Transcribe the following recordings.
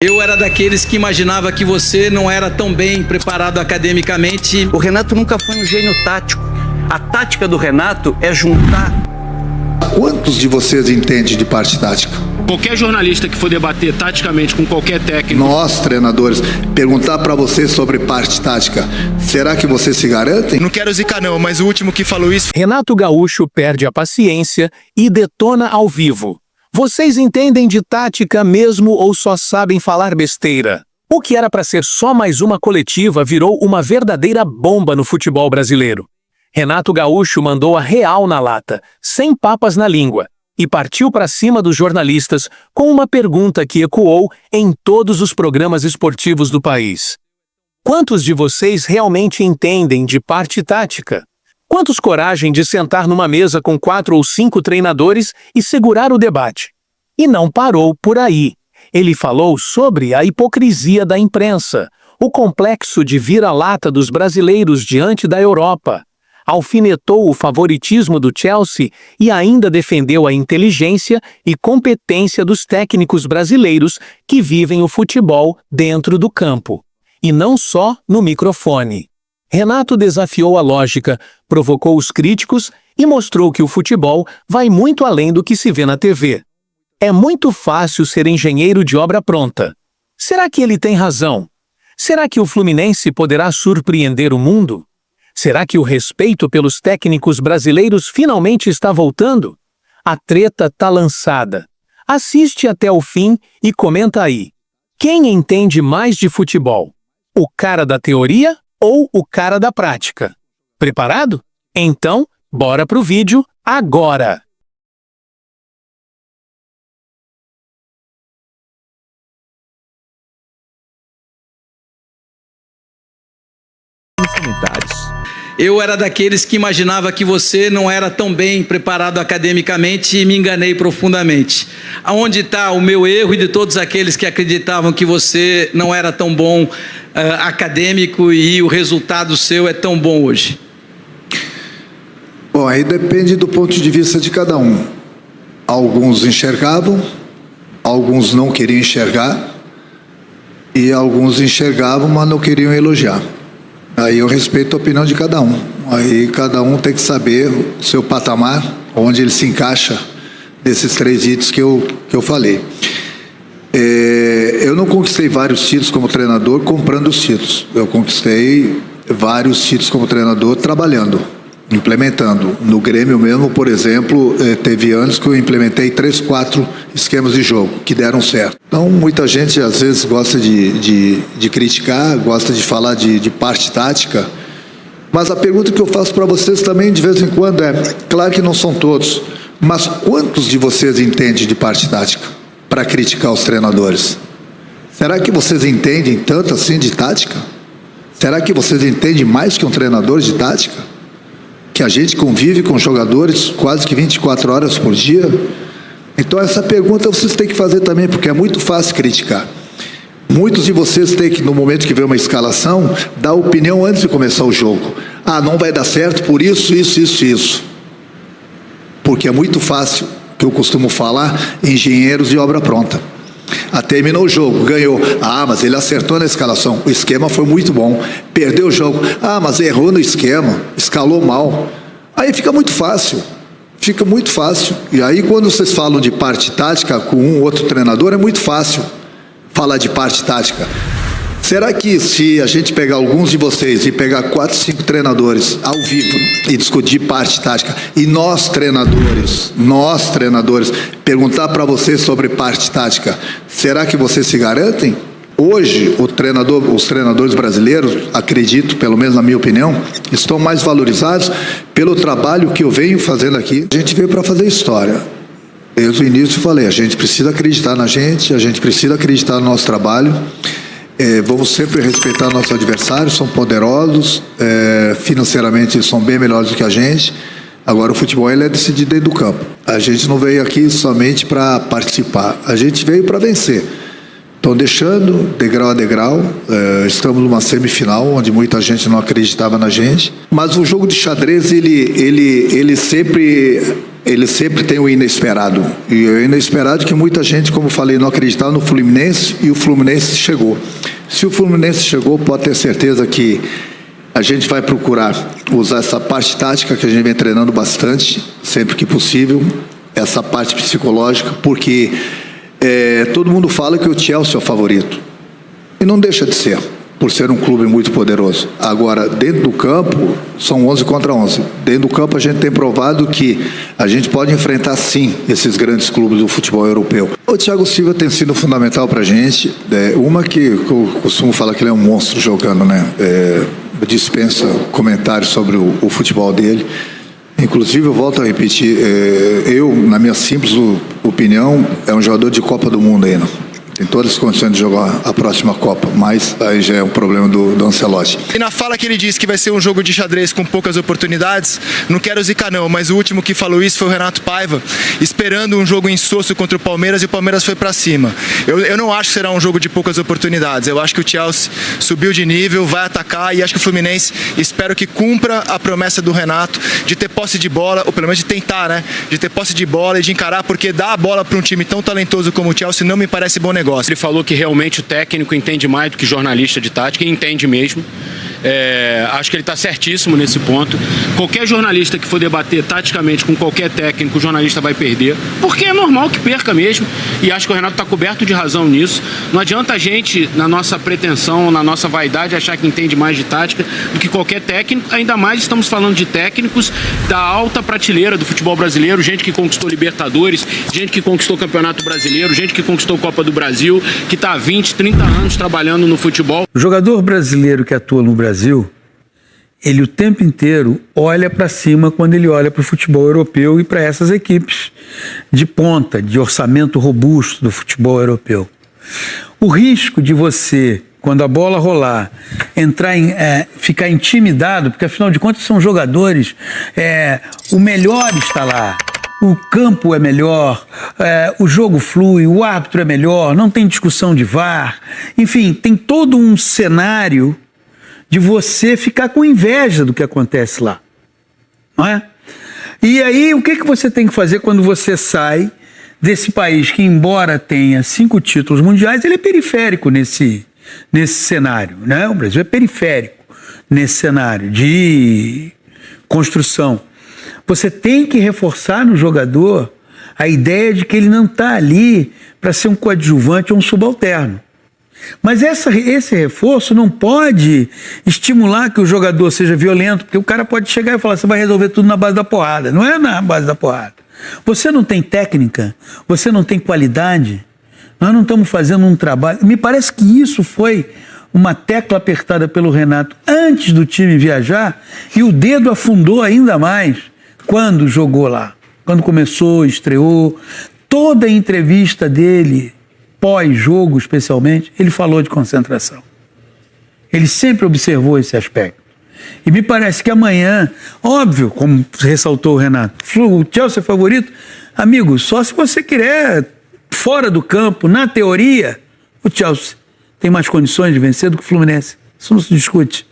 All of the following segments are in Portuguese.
Eu era daqueles que imaginava que você não era tão bem preparado academicamente. O Renato nunca foi um gênio tático. A tática do Renato é juntar. Quantos de vocês entendem de parte tática? Qualquer jornalista que for debater taticamente com qualquer técnico... Nós, treinadores, perguntar para você sobre parte tática, será que vocês se garantem? Não quero zicar não, mas o último que falou isso... Renato Gaúcho perde a paciência e detona ao vivo. Vocês entendem de tática mesmo ou só sabem falar besteira? O que era para ser só mais uma coletiva virou uma verdadeira bomba no futebol brasileiro. Renato Gaúcho mandou a real na lata, sem papas na língua, e partiu para cima dos jornalistas com uma pergunta que ecoou em todos os programas esportivos do país. Quantos de vocês realmente entendem de parte tática? Quantos coragem de sentar numa mesa com 4 ou 5 treinadores e segurar o debate? E não parou por aí. Ele falou sobre a hipocrisia da imprensa, o complexo de vira-lata dos brasileiros diante da Europa. Alfinetou o favoritismo do Chelsea e ainda defendeu a inteligência e competência dos técnicos brasileiros que vivem o futebol dentro do campo. E não só no microfone. Renato desafiou a lógica, provocou os críticos e mostrou que o futebol vai muito além do que se vê na TV. É muito fácil ser engenheiro de obra pronta. Será que ele tem razão? Será que o Fluminense poderá surpreender o mundo? Será que o respeito pelos técnicos brasileiros finalmente está voltando? A treta tá lançada. Assiste até o fim e comenta aí. Quem entende mais de futebol? O cara da teoria ou o cara da prática? Preparado? Então, bora pro vídeo agora! Eu era daqueles que imaginava que você não era tão bem preparado academicamente e me enganei profundamente. Aonde está o meu erro e de todos aqueles que acreditavam que você não era tão bom acadêmico e o resultado seu é tão bom hoje? Bom, aí depende do ponto de vista de cada um. Alguns enxergavam, alguns não queriam enxergar e alguns enxergavam, mas não queriam elogiar. Aí eu respeito a opinião de cada um. Aí cada um tem que saber o seu patamar, onde ele se encaixa desses 3 itens que eu falei. Eu não conquistei vários títulos como treinador comprando os títulos. Eu conquistei vários títulos como treinador trabalhando, implementando. No Grêmio mesmo, por exemplo, teve anos que eu implementei 3, 4 esquemas de jogo que deram certo. Então, muita gente às vezes gosta de criticar, gosta de falar de parte tática, mas a pergunta que eu faço para vocês também de vez em quando é, claro que não são todos, mas quantos de vocês entendem de parte tática para criticar os treinadores? Será que vocês entendem tanto assim de tática? Será que vocês entendem mais que um treinador de tática? Que a gente convive com jogadores quase que 24 horas por dia? Então essa pergunta vocês têm que fazer também, porque é muito fácil criticar. Muitos de vocês têm que, no momento que vê uma escalação, dar opinião antes de começar o jogo. Ah, não vai dar certo por isso, isso, isso, isso. Porque é muito fácil, que eu costumo falar, engenheiros de obra pronta. Terminou o jogo, ganhou. Ah, mas ele acertou na escalação. O esquema foi muito bom. Perdeu o jogo. Ah, mas errou no esquema. Escalou mal. Aí fica muito fácil. Fica muito fácil. E aí quando vocês falam de parte tática com um ou outro treinador, é muito fácil falar de parte tática. Será que se a gente pegar alguns de vocês e pegar 4, 5 treinadores ao vivo e discutir parte tática, e nós treinadores, perguntar para vocês sobre parte tática, será que vocês se garantem? Hoje, os treinadores brasileiros, acredito, pelo menos na minha opinião, estão mais valorizados pelo trabalho que eu venho fazendo aqui. A gente veio para fazer história. Desde o início eu falei, a gente precisa acreditar na gente, a gente precisa acreditar no nosso trabalho. Vamos sempre respeitar nossos adversários, são poderosos, financeiramente eles são bem melhores do que a gente. Agora o futebol ele é decidido dentro do campo. A gente não veio aqui somente para participar, a gente veio para vencer. Estão deixando, degrau a degrau, estamos numa semifinal, onde muita gente não acreditava na gente. Mas o jogo de xadrez, ele sempre ele sempre tem o inesperado. E o inesperado é que muita gente, como eu falei, não acreditava no Fluminense e o Fluminense chegou. Se o Fluminense chegou, pode ter certeza que a gente vai procurar usar essa parte tática que a gente vem treinando bastante, sempre que possível, essa parte psicológica, porque todo mundo fala que o Chelsea é o favorito. E não deixa de ser, por ser um clube muito poderoso. Agora, dentro do campo, são 11 contra 11. Dentro do campo, a gente tem provado que a gente pode enfrentar, sim, esses grandes clubes do futebol europeu. O Thiago Silva tem sido fundamental para a gente. Uma que eu costumo falar que ele é um monstro jogando, né? Dispensa comentários sobre o futebol dele. Inclusive, eu volto a repetir, eu, na minha simples opinião, é um jogador de Copa do Mundo ainda. Tem todas as condições de jogar a próxima Copa, mas aí já é um problema do Ancelotti. E na fala que ele disse que vai ser um jogo de xadrez com poucas oportunidades, não quero zicar não, mas o último que falou isso foi o Renato Paiva, esperando um jogo insosso contra o Palmeiras, e o Palmeiras foi para cima. Eu não acho que será um jogo de poucas oportunidades, eu acho que o Chelsea subiu de nível, vai atacar, e acho que o Fluminense, espero que cumpra a promessa do Renato de ter posse de bola, ou pelo menos de tentar, né? De ter posse de bola e de encarar, porque dar a bola para um time tão talentoso como o Chelsea não me parece bom negócio. Ele falou que realmente o técnico entende mais do que jornalista de tática, e entende mesmo. Acho que ele está certíssimo nesse ponto. Qualquer jornalista que for debater taticamente com qualquer técnico, o jornalista vai perder, porque é normal que perca mesmo, e acho que o Renato está coberto de razão nisso. Não adianta a gente, na nossa pretensão, na nossa vaidade, achar que entende mais de tática do que qualquer técnico, ainda mais estamos falando de técnicos da alta prateleira do futebol brasileiro, gente que conquistou Libertadores, gente que conquistou Campeonato Brasileiro, gente que conquistou Copa do Brasil, que está há 20, 30 anos trabalhando no futebol. O jogador brasileiro que atua no Brasil, ele o tempo inteiro olha para cima quando ele olha para o futebol europeu e para essas equipes de ponta, de orçamento robusto do futebol europeu. O risco de você, quando a bola rolar, ficar intimidado, porque afinal de contas são jogadores, o melhor está lá. O campo é melhor, o jogo flui, o árbitro é melhor, não tem discussão de VAR. Enfim, tem todo um cenário de você ficar com inveja do que acontece lá. Não é? E aí, o que você tem que fazer quando você sai desse país que, embora tenha 5 títulos mundiais, ele é periférico nesse cenário, né? O Brasil é periférico nesse cenário de construção. Você tem que reforçar no jogador a ideia de que ele não está ali para ser um coadjuvante ou um subalterno. Mas esse reforço não pode estimular que o jogador seja violento, porque o cara pode chegar e falar, você vai resolver tudo na base da porrada. Não é na base da porrada. Você não tem técnica, você não tem qualidade, nós não estamos fazendo um trabalho. Me parece que isso foi uma tecla apertada pelo Renato antes do time viajar, e o dedo afundou ainda mais quando jogou lá, quando começou, estreou. Toda a entrevista dele, pós-jogo especialmente, ele falou de concentração. Ele sempre observou esse aspecto. E me parece que amanhã, óbvio, como ressaltou o Renato, o Chelsea é favorito. Amigo, só se você querer, fora do campo, na teoria, o Chelsea tem mais condições de vencer do que o Fluminense. Isso não se discute.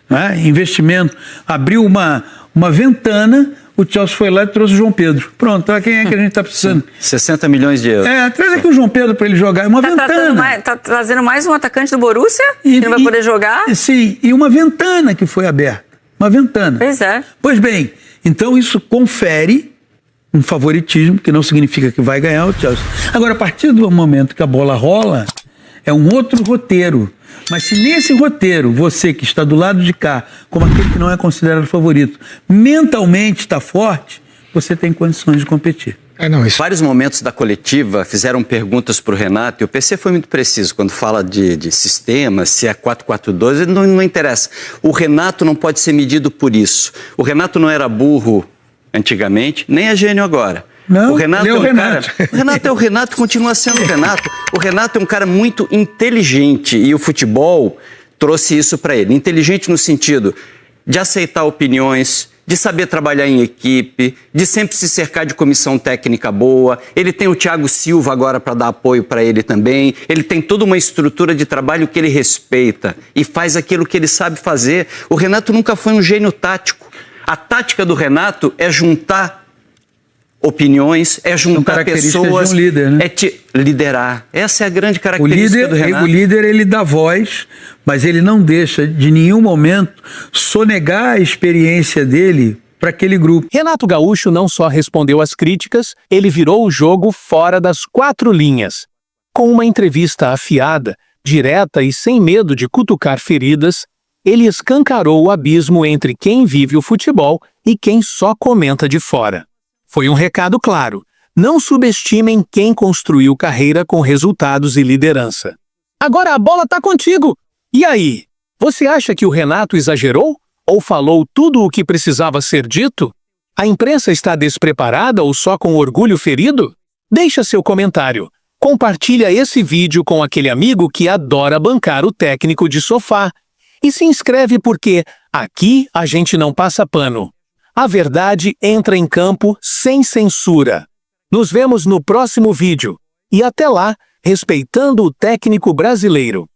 Não é? Investimento. Abriu uma ventana, o Chelsea foi lá e trouxe o João Pedro. Pronto, quem é que a gente está precisando? 60 milhões de euros. Traz aqui o João Pedro para ele jogar. Uma ventana. Está trazendo mais um atacante do Borussia? Que não vai poder jogar? Sim, e uma ventana que foi aberta. Uma ventana. Pois é. Pois bem, então isso confere um favoritismo, que não significa que vai ganhar o Chelsea. Agora, a partir do momento que a bola rola, é um outro roteiro. Mas se nesse roteiro, você que está do lado de cá, como aquele que não é considerado favorito, mentalmente está forte, você tem condições de competir. Vários momentos da coletiva fizeram perguntas para o Renato, e o PC foi muito preciso quando fala de sistema, se é 4-4-2, não interessa. O Renato não pode ser medido por isso. O Renato não era burro antigamente, nem é gênio agora. Não, o Renato é o Renato. O Renato é o Renato, continua sendo o Renato. O Renato é um cara muito inteligente, e o futebol trouxe isso para ele. Inteligente no sentido de aceitar opiniões, de saber trabalhar em equipe, de sempre se cercar de comissão técnica boa. Ele tem o Thiago Silva agora para dar apoio para ele também. Ele tem toda uma estrutura de trabalho que ele respeita e faz aquilo que ele sabe fazer. O Renato nunca foi um gênio tático. A tática do Renato é juntar opiniões, é juntar características pessoas, de um líder, né? liderar. Essa é a grande característica do Renato. O líder, ele dá voz, mas ele não deixa de nenhum momento sonegar a experiência dele para aquele grupo. Renato Gaúcho não só respondeu às críticas, ele virou o jogo fora das 4 linhas. Com uma entrevista afiada, direta e sem medo de cutucar feridas, ele escancarou o abismo entre quem vive o futebol e quem só comenta de fora. Foi um recado claro: não subestimem quem construiu carreira com resultados e liderança. Agora a bola tá contigo! E aí? Você acha que o Renato exagerou? Ou falou tudo o que precisava ser dito? A imprensa está despreparada ou só com orgulho ferido? Deixa seu comentário. Compartilha esse vídeo com aquele amigo que adora bancar o técnico de sofá. E se inscreve porque aqui a gente não passa pano. A verdade entra em campo sem censura. Nos vemos no próximo vídeo. E até lá, respeitando o técnico brasileiro.